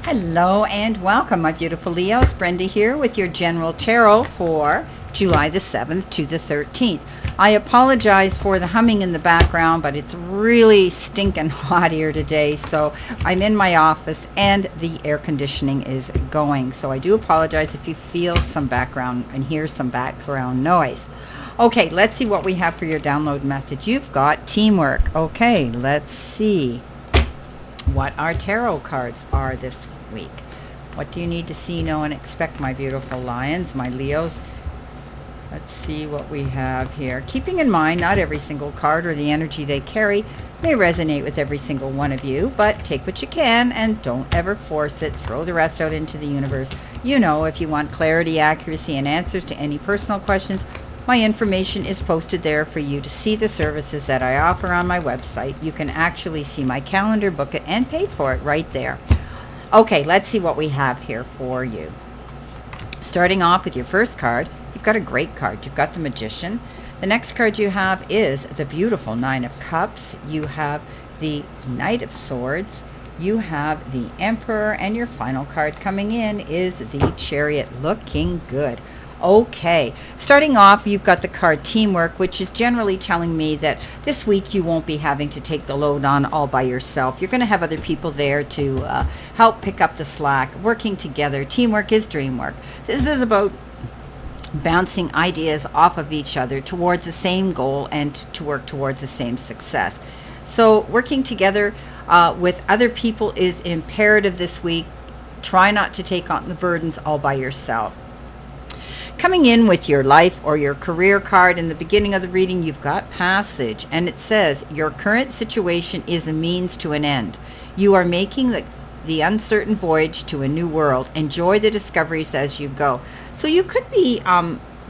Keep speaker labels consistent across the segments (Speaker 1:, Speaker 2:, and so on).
Speaker 1: Hello and welcome, my beautiful Leos. Brenda here with your general tarot for July the 7th to the 13th. I apologize for the humming in the background, but it's really stinking hot here today. So I'm in my office and the air conditioning is going. So I do apologize if you feel some background and hear some background noise. Okay, let's see what we have for your download message. You've got teamwork. Okay, let's see what our tarot cards are this week. What do you need to see, know, and expect, my beautiful lions, my Leos? Let's see what we have here. Keeping in mind, not every single card or the energy they carry may resonate with every single one of you, but take what you can and don't ever force it. Throw the rest out into the universe. You know, if you want clarity, accuracy, and answers to any personal questions, my information is posted there for you to see the services that I offer on my website. You can actually see my calendar, book it, and pay for it right there. Okay, let's see what we have here for you. Starting off with your first card, you've got a great card. You've got the Magician. The next card you have is the beautiful Nine of Cups. You have the Knight of Swords. You have the Emperor, and your final card coming in is the Chariot. Looking good. Okay, starting off, you've got the card Teamwork, which is generally telling me that this week you won't be having to take the load on all by yourself. You're going to have other people there to help pick up the slack, working together. Teamwork is dream work. This is about bouncing ideas off of each other towards the same goal and to work towards the same success. So working together with other people is imperative this week. Try not to take on the burdens all by yourself. Coming in with your life or your career card in the beginning of the reading, you've got Passage, and it says, your current situation is a means to an end. You are making the uncertain voyage to a new world. Enjoy the discoveries as you go. So you could be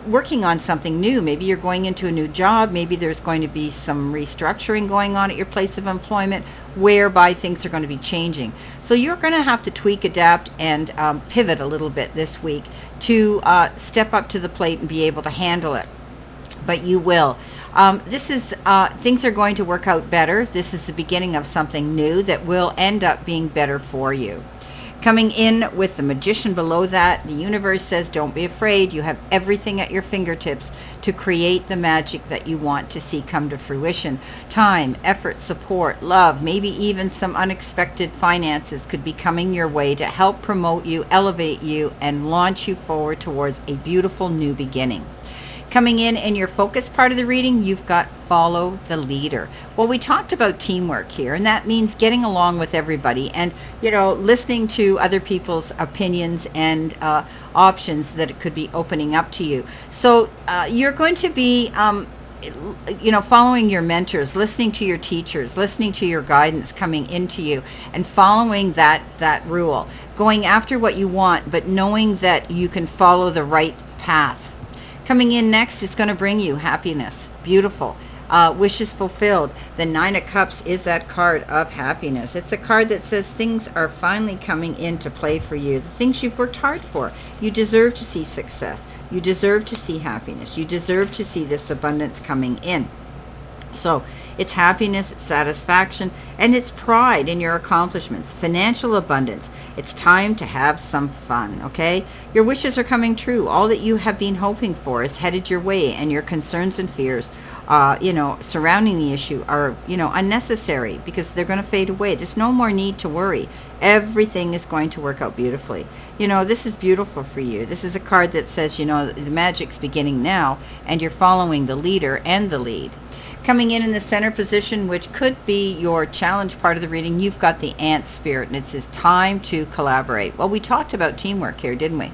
Speaker 1: working on something new. Maybe you're going into a new job. Maybe there's going to be some restructuring going on at your place of employment whereby things are going to be changing. So you're going to have to tweak, adapt, and pivot a little bit this week to step up to the plate and be able to handle it. But you will. Things are going to work out better. This is the beginning of something new that will end up being better for you. Coming in with the Magician below that, the universe says, don't be afraid. You have everything at your fingertips to create the magic that you want to see come to fruition. Time, effort, support, love, maybe even some unexpected finances could be coming your way to help promote you, elevate you, and launch you forward towards a beautiful new beginning. Coming in your focus part of the reading, you've got Follow the Leader. Well, we talked about teamwork here, and that means getting along with everybody and, listening to other people's opinions and options that it could be opening up to you. So you're going to be, following your mentors, listening to your teachers, listening to your guidance coming into you, and following that rule. Going after what you want, but knowing that you can follow the right path. Coming in next is going to bring you happiness. Beautiful. Wishes fulfilled. The Nine of Cups is that card of happiness. It's a card that says things are finally coming into play for you. The things you've worked hard for. You deserve to see success. You deserve to see happiness. You deserve to see this abundance coming in. So it's happiness, it's satisfaction, and it's pride in your accomplishments. Financial abundance. It's time to have some fun, okay? Your wishes are coming true. All that you have been hoping for is headed your way, and your concerns and fears, surrounding the issue are, unnecessary because they're going to fade away. There's no more need to worry. Everything is going to work out beautifully. This is beautiful for you. This is a card that says, the magic's beginning now, and you're following the leader and the lead. Coming in the center position, which could be your challenge part of the reading, you've got the Ant Spirit, and it says time to collaborate. Well, we talked about teamwork here, didn't we?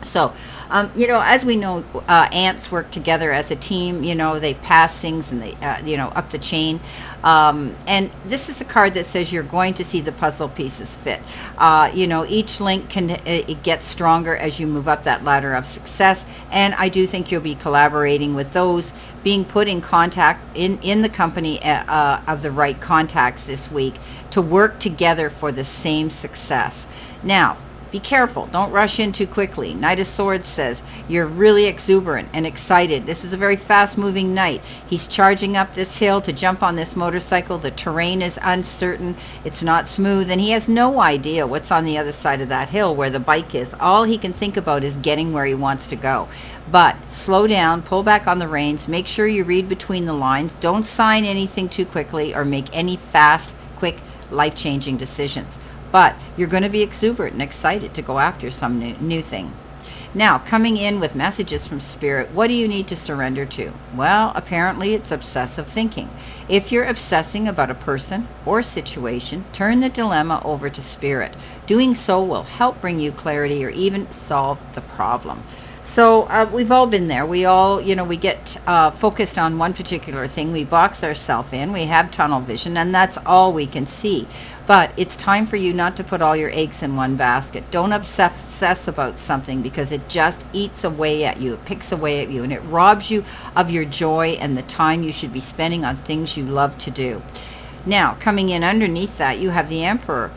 Speaker 1: So, as we know, ants work together as a team. They pass things and they, up the chain. And this is a card that says you're going to see the puzzle pieces fit. Each link it gets stronger as you move up that ladder of success. And I do think you'll be collaborating with those being put in contact in the company of the right contacts this week to work together for the same success. Now, Be careful. Don't rush in too quickly. Knight of Swords says you're really exuberant and excited. This is a very fast-moving knight. He's charging up this hill to jump on this motorcycle. The terrain is uncertain. It's not smooth, and he has no idea what's on the other side of that hill where the bike is. All he can think about is getting where he wants to go. But slow down, pull back on the reins, make sure you read between the lines. Don't sign anything too quickly or make any fast, quick, life-changing decisions. But you're going to be exuberant and excited to go after some new thing. Now, coming in with messages from Spirit, what do you need to surrender to? Well, apparently it's obsessive thinking. If you're obsessing about a person or situation, turn the dilemma over to Spirit. Doing so will help bring you clarity or even solve the problem. So we've all been there. We all, we get focused on one particular thing. We box ourselves in. We have tunnel vision, and that's all we can see. But it's time for you not to put all your eggs in one basket. Don't obsess about something because it just eats away at you. It picks away at you, and it robs you of your joy and the time you should be spending on things you love to do. Now, coming in underneath that, you have the Emperor.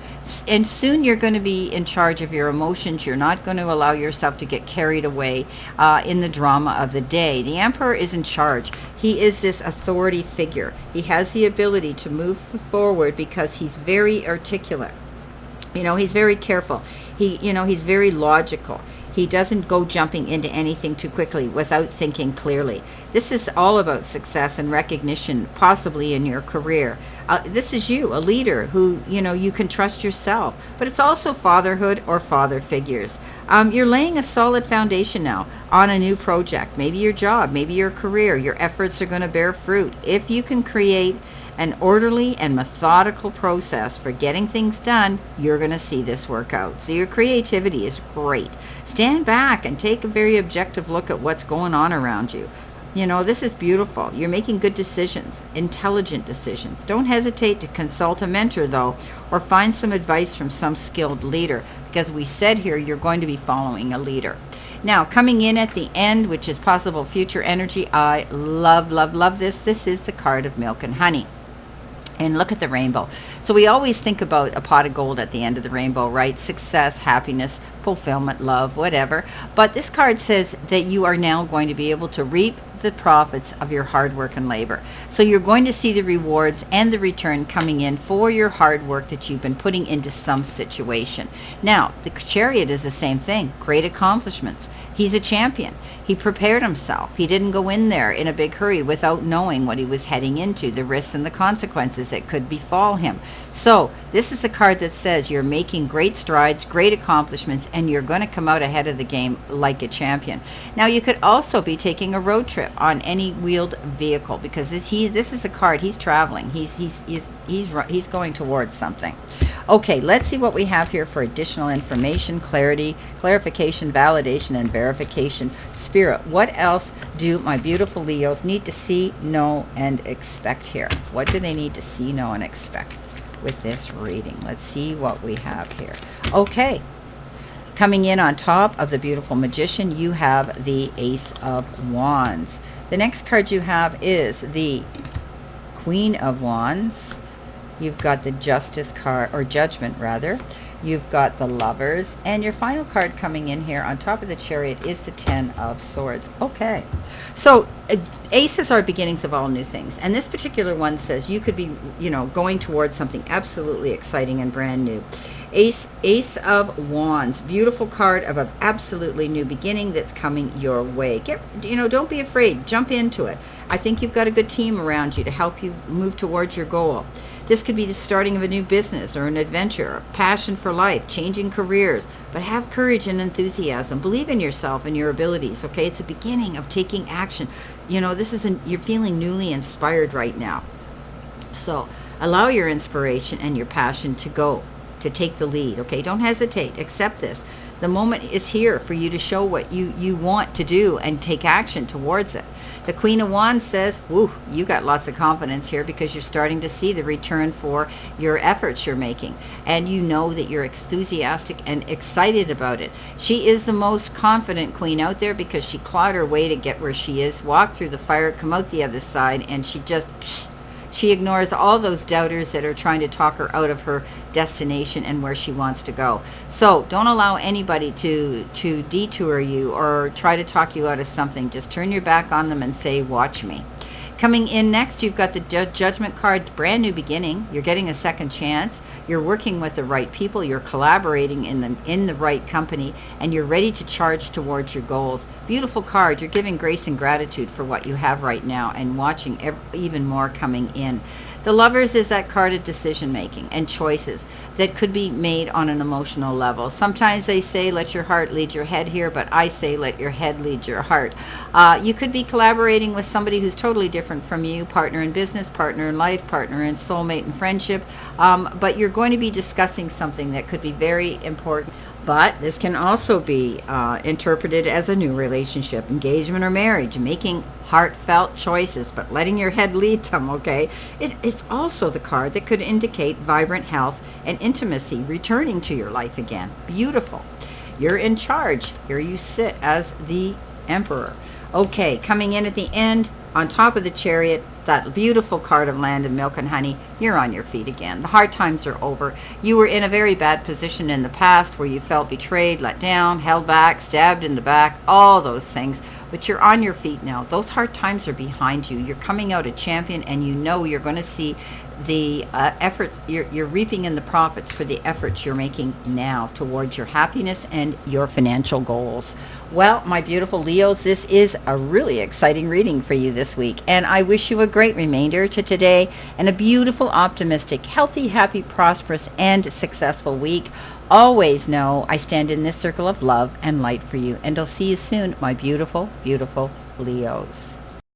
Speaker 1: And soon you're going to be in charge of your emotions. You're not going to allow yourself to get carried away in the drama of the day. The Emperor is in charge. He is this authority figure. He has the ability to move forward because he's very articulate. He's very careful. He's very logical. He doesn't go jumping into anything too quickly without thinking clearly. This is all about success and recognition, possibly in your career. This is you, a leader who, you can trust yourself. But it's also fatherhood or father figures. You're laying a solid foundation now on a new project. Maybe your job, maybe your career. Your efforts are going to bear fruit. If you can create an orderly and methodical process for getting things done, you're going to see this work out. So your creativity is great. Stand back and take a very objective look at what's going on around you. This is beautiful. You're making good decisions, intelligent decisions. Don't hesitate to consult a mentor, though, or find some advice from some skilled leader, because we said here you're going to be following a leader. Now, coming in at the end, which is possible future energy, I love, love, love this. This is the card of milk and honey. And look at the rainbow. So we always think about a pot of gold at the end of the rainbow, right? Success, happiness, fulfillment, love, whatever. But this card says that you are now going to be able to reap the profits of your hard work and labor. So you're going to see the rewards and the return coming in for your hard work that you've been putting into some situation. Now, the Chariot is the same thing. Great accomplishments. He's a champion. He prepared himself. He didn't go in there in a big hurry without knowing what he was heading into, the risks and the consequences that could befall him. So this is a card that says you're making great strides, great accomplishments, and you're going to come out ahead of the game like a champion. Now, you could also be taking a road trip on any wheeled vehicle, because this is a card. He's traveling. He's going towards something. Okay, let's see what we have here for additional information, clarity, clarification, validation, and verification. Spirit, what else do my beautiful Leos need to see, know, and expect here? What do they need to see, know, and expect with this reading? Let's see what we have here. Okay, coming in on top of the beautiful Magician, you have the Ace of Wands. The next card you have is the Queen of Wands. You've got the Justice card, or Judgment rather. You've got the Lovers, and your final card coming in here on top of the Chariot is the Ten of Swords. Okay, so aces are beginnings of all new things, and this particular one says you could be, going towards something absolutely exciting and brand new. Ace of Wands, beautiful card of an absolutely new beginning that's coming your way. Don't be afraid. Jump into it. I think you've got a good team around you to help you move towards your goal. This could be the starting of a new business or an adventure, a passion for life, changing careers, but have courage and enthusiasm. Believe in yourself and your abilities, okay? It's a beginning of taking action. You're feeling newly inspired right now. So allow your inspiration and your passion to take the lead, okay? Don't hesitate. Accept this. The moment is here for you to show what you want to do and take action towards it. The Queen of Wands says, woo, you got lots of confidence here because you're starting to see the return for your efforts you're making. And you know that you're enthusiastic and excited about it. She is the most confident queen out there because she clawed her way to get where she is, walked through the fire, come out the other side, and she She ignores all those doubters that are trying to talk her out of her destination and where she wants to go. So don't allow anybody to detour you or try to talk you out of something. Just turn your back on them and say, watch me. Coming in next, you've got the Judgment card, brand new beginning. You're getting a second chance. You're working with the right people. You're collaborating in the right company, and you're ready to charge towards your goals. Beautiful card. You're giving grace and gratitude for what you have right now and watching even more coming in. The Lovers is that card of decision making and choices that could be made on an emotional level. Sometimes they say let your heart lead your head here, but I say let your head lead your heart. You could be collaborating with somebody who's totally different from you, partner in business, partner in life, partner in soulmate and friendship, but you're going to be discussing something that could be very important. But this can also be interpreted as a new relationship, engagement, or marriage, making heartfelt choices, but letting your head lead them, okay? It's also the card that could indicate vibrant health and intimacy returning to your life again. Beautiful. You're in charge. Here you sit as the Emperor. Okay, coming in at the end, on top of the Chariot, that beautiful card of land and milk and honey. You're on your feet again. The hard times are over. You were in a very bad position in the past where you felt betrayed, let down, held back, stabbed in the back, all those things. But you're on your feet now. Those hard times are behind you. You're coming out a champion, and you know you're going to see the efforts. You're reaping in the profits for the efforts you're making now towards your happiness and your financial goals. Well, my beautiful Leos, this is a really exciting reading for you this week, and I wish you a great remainder to today and a beautiful, optimistic, healthy, happy, prosperous, and successful week. Always know I stand in this circle of love and light for you, and I'll see you soon, my beautiful, beautiful Leos.